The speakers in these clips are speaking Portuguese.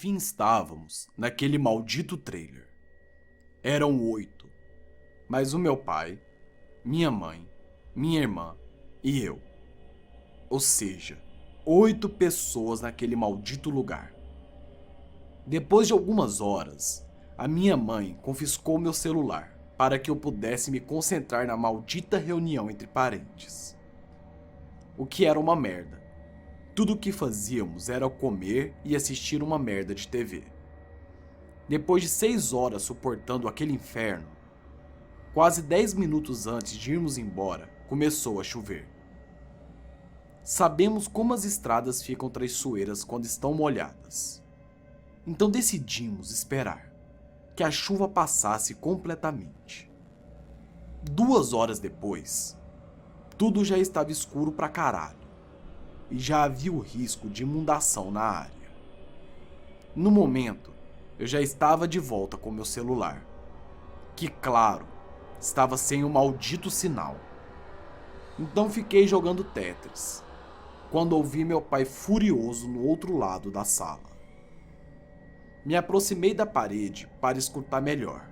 enfim estávamos naquele maldito trailer. Eram 8, mas o meu pai, minha mãe, minha irmã e eu. Ou seja, 8 pessoas naquele maldito lugar. Depois de algumas horas, a minha mãe confiscou meu celular para que eu pudesse me concentrar na maldita reunião entre parentes. O que era uma merda. Tudo o que fazíamos era comer e assistir uma merda de TV. Depois de 6 horas suportando aquele inferno, quase 10 minutos antes de irmos embora, começou a chover. Sabemos como as estradas ficam traiçoeiras quando estão molhadas. Então decidimos esperar que a chuva passasse completamente. 2 horas depois, tudo já estava escuro pra caralho e já havia o risco de inundação na área. No momento, eu já estava de volta com meu celular, que claro, estava sem o maldito sinal. Então fiquei jogando Tetris, quando ouvi meu pai furioso no outro lado da sala. Me aproximei da parede para escutar melhor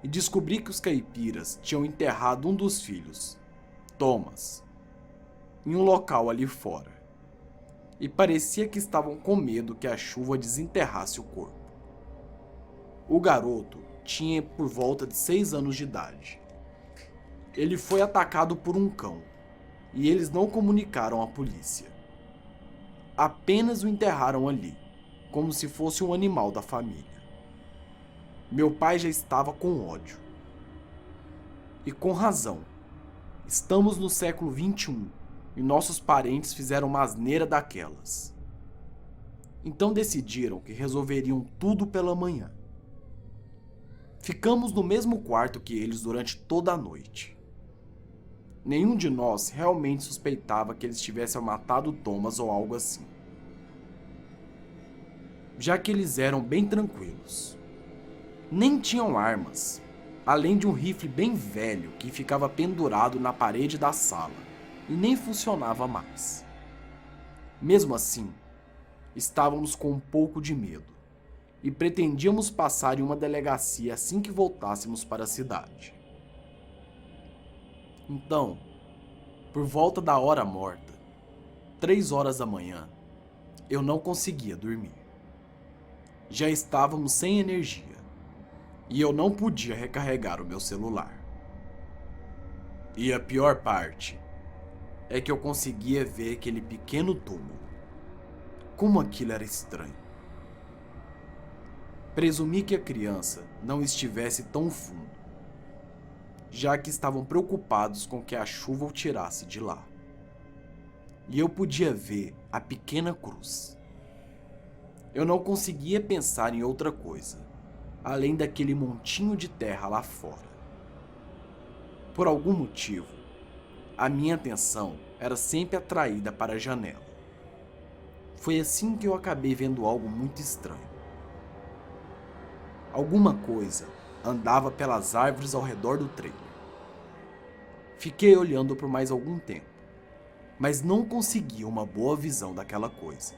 e descobri que os caipiras tinham enterrado um dos filhos, Thomas, em um local ali fora. E parecia que estavam com medo que a chuva desenterrasse o corpo. O garoto tinha por volta de 6 anos de idade. Ele foi atacado por um cão e eles não comunicaram à polícia. Apenas o enterraram ali, como se fosse um animal da família. Meu pai já estava com ódio. E com razão. Estamos no século XXI e nossos parentes fizeram uma asneira daquelas. Então decidiram que resolveriam tudo pela manhã. Ficamos no mesmo quarto que eles durante toda a noite. Nenhum de nós realmente suspeitava que eles tivessem matado Thomas ou algo assim, já que eles eram bem tranquilos. Nem tinham armas, além de um rifle bem velho que ficava pendurado na parede da sala e nem funcionava mais. Mesmo assim, estávamos com um pouco de medo e pretendíamos passar em uma delegacia assim que voltássemos para a cidade. Então, por volta da hora morta, 3 horas da manhã, eu não conseguia dormir. Já estávamos sem energia e eu não podia recarregar o meu celular. E a pior parte é que eu conseguia ver aquele pequeno túmulo. Como aquilo era estranho. Presumi que a criança não estivesse tão fundo, já que estavam preocupados com que a chuva o tirasse de lá. E eu podia ver a pequena cruz. Eu não conseguia pensar em outra coisa, além daquele montinho de terra lá fora. Por algum motivo, a minha atenção era sempre atraída para a janela. Foi assim que eu acabei vendo algo muito estranho. Alguma coisa andava pelas árvores ao redor do trailer. Fiquei olhando por mais algum tempo, mas não consegui uma boa visão daquela coisa.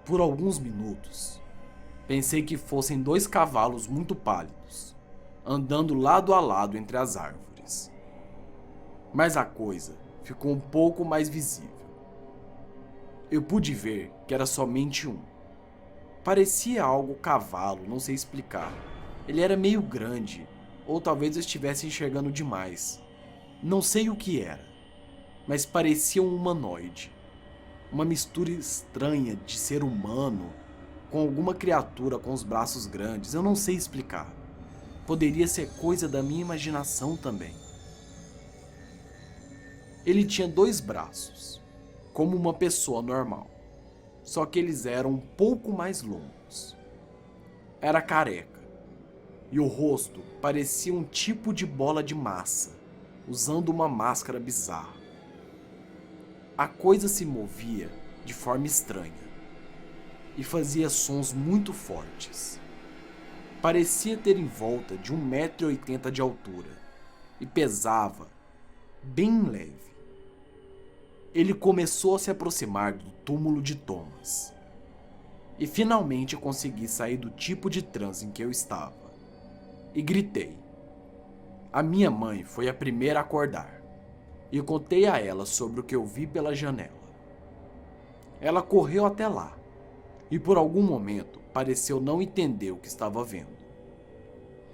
Por alguns minutos, pensei que fossem 2 cavalos muito pálidos, andando lado a lado entre as árvores. Mas a coisa ficou um pouco mais visível. Eu pude ver que era somente um. Parecia algo cavalo, não sei explicar. Ele era meio grande, ou talvez eu estivesse enxergando demais. Não sei o que era, mas parecia um humanoide. Uma mistura estranha de ser humano com alguma criatura com os braços grandes, eu não sei explicar. Poderia ser coisa da minha imaginação também. Ele tinha 2 braços, como uma pessoa normal, só que eles eram um pouco mais longos. Era careca, e o rosto parecia um tipo de bola de massa, usando uma máscara bizarra. A coisa se movia de forma estranha e fazia sons muito fortes. Parecia ter em volta de 1,80 m de altura e pesava bem leve. Ele começou a se aproximar do túmulo de Thomas. e finalmente consegui sair do tipo de transe em que eu estava. E gritei. A minha mãe foi a primeira a acordar, e contei a ela sobre o que eu vi pela janela. Ela correu até lá, e por algum momento pareceu não entender o que estava vendo.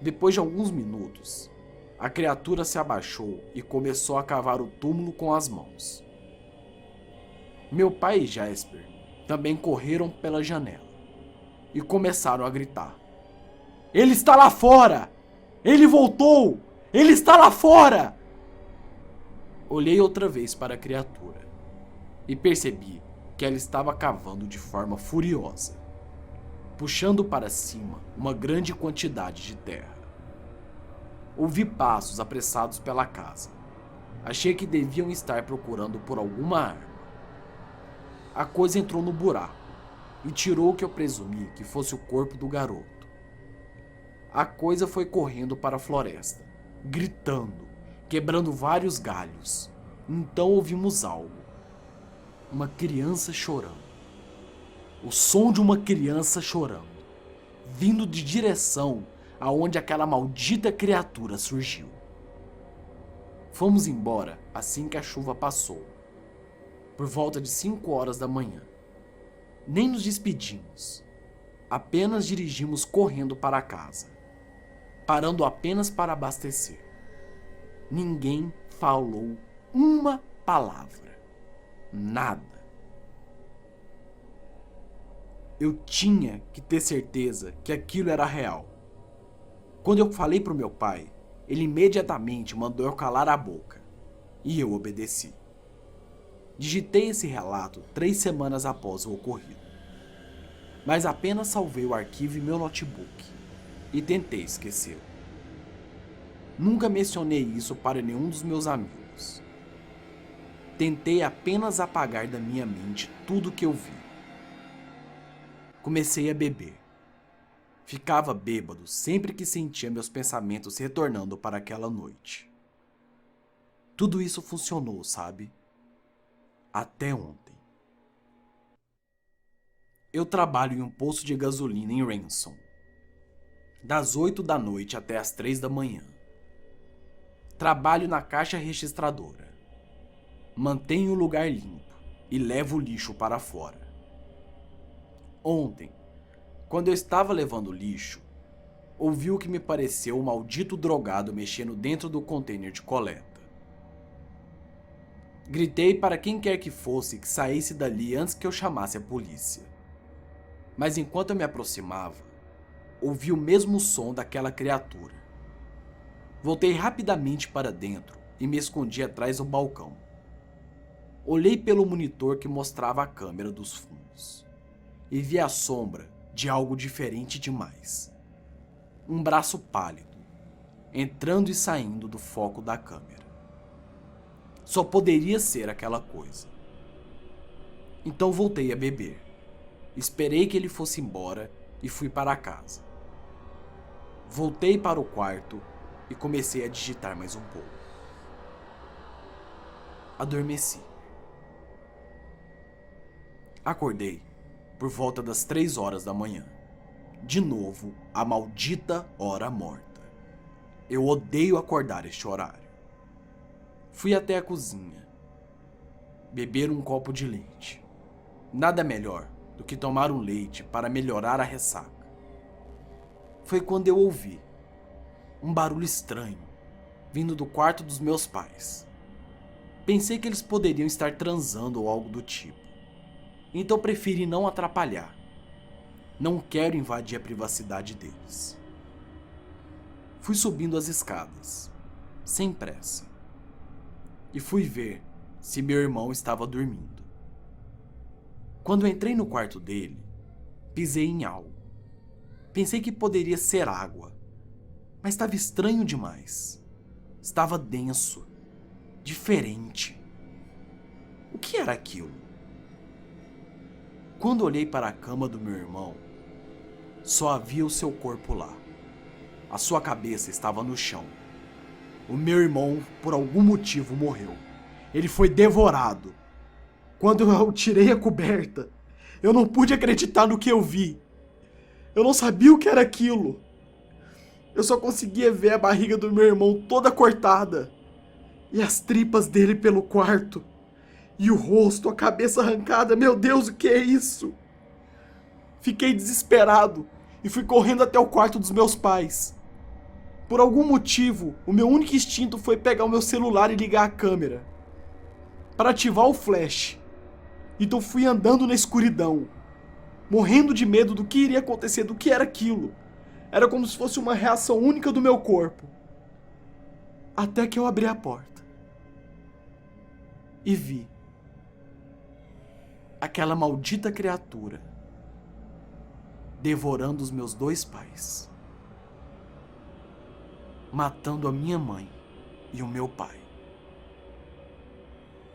Depois de alguns minutos, a criatura se abaixou e começou a cavar o túmulo com as mãos. Meu pai e Jasper também correram pela janela e começaram a gritar. Ele está lá fora! Ele voltou! Ele está lá fora! Olhei outra vez para a criatura e percebi que ela estava cavando de forma furiosa, puxando para cima uma grande quantidade de terra. Ouvi passos apressados pela casa. Achei que deviam estar procurando por alguma arma. A coisa entrou no buraco e tirou o que eu presumi que fosse o corpo do garoto. A coisa foi correndo para a floresta, gritando, quebrando vários galhos. Então ouvimos algo. Uma criança chorando. O som de uma criança chorando, vindo de direção aonde aquela maldita criatura surgiu. Fomos embora assim que a chuva passou, por volta de 5 horas da manhã. Nem nos despedimos, apenas dirigimos correndo para casa, parando apenas para abastecer. Ninguém falou uma palavra, nada. Eu tinha que ter certeza que aquilo era real. Quando eu falei para o meu pai, ele imediatamente mandou eu calar a boca, e eu obedeci. Digitei esse relato 3 semanas após o ocorrido, mas apenas salvei o arquivo em meu notebook e tentei esquecê-lo. Nunca mencionei isso para nenhum dos meus amigos. Tentei apenas apagar da minha mente tudo que eu vi. Comecei a beber. Ficava bêbado sempre que sentia meus pensamentos retornando para aquela noite. Tudo isso funcionou, sabe? Até ontem. Eu trabalho em um posto de gasolina em Ransom, das 8 da noite até as 3 da manhã. Trabalho na caixa registradora. Mantenho o lugar limpo e levo o lixo para fora. Ontem, quando eu estava levando o lixo, ouvi o que me pareceu um maldito drogado mexendo dentro do container de coleta. Gritei para quem quer que fosse que saísse dali antes que eu chamasse a polícia. Mas enquanto eu me aproximava, ouvi o mesmo som daquela criatura. Voltei rapidamente para dentro e me escondi atrás do balcão. Olhei pelo monitor que mostrava a câmera dos fundos e vi a sombra de algo diferente demais. Um braço pálido, entrando e saindo do foco da câmera. Só poderia ser aquela coisa. Então voltei a beber. Esperei que ele fosse embora e fui para casa. Voltei para o quarto e comecei a digitar mais um pouco. Adormeci. Acordei por volta das 3 horas da manhã. De novo, a maldita hora morta. Eu odeio acordar este horário. Fui até a cozinha. Beber um copo de leite. Nada melhor do que tomar um leite para melhorar a ressaca. Foi quando eu ouvi um barulho estranho vindo do quarto dos meus pais. Pensei que eles poderiam estar transando ou algo do tipo. Então preferi não atrapalhar. Não quero invadir a privacidade deles. Fui subindo as escadas, sem pressa, e fui ver se meu irmão estava dormindo. Quando entrei no quarto dele, pisei em algo. Pensei que poderia ser água, mas estava estranho demais. Estava denso, diferente. O que era aquilo? Quando olhei para a cama do meu irmão, só havia o seu corpo lá. A sua cabeça estava no chão. O meu irmão, por algum motivo, morreu. Ele foi devorado. Quando eu tirei a coberta, Eu não pude acreditar no que eu vi. Eu não sabia o que era aquilo. Eu só conseguia ver a barriga do meu irmão toda cortada. E as tripas dele pelo quarto. E o rosto, a cabeça arrancada. Meu Deus, o que é isso? Fiquei desesperado e fui correndo até o quarto dos meus pais. Por algum motivo, o meu único instinto foi pegar o meu celular e ligar a câmera para ativar o flash. Então fui andando na escuridão, morrendo de medo do que iria acontecer, do que era aquilo. Era como se fosse uma reação única do meu corpo. Até que eu abri a porta e vi aquela maldita criatura devorando os meus 2 pais, matando a minha mãe e o meu pai.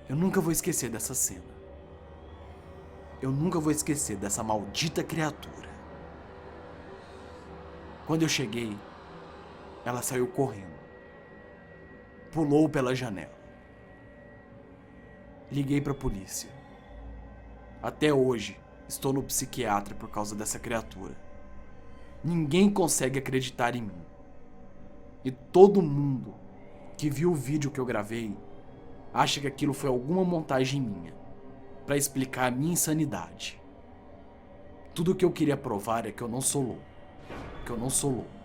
Eu nunca vou esquecer dessa cena. Eu nunca vou esquecer dessa maldita criatura. Quando eu cheguei, ela saiu correndo. Pulou pela janela. Liguei pra polícia. Até hoje, estou no psiquiatra por causa dessa criatura. Ninguém consegue acreditar em mim. E todo mundo que viu o vídeo que eu gravei acha que aquilo foi alguma montagem minha para explicar a minha insanidade. Tudo que eu queria provar é que eu não sou louco. Que eu não sou louco.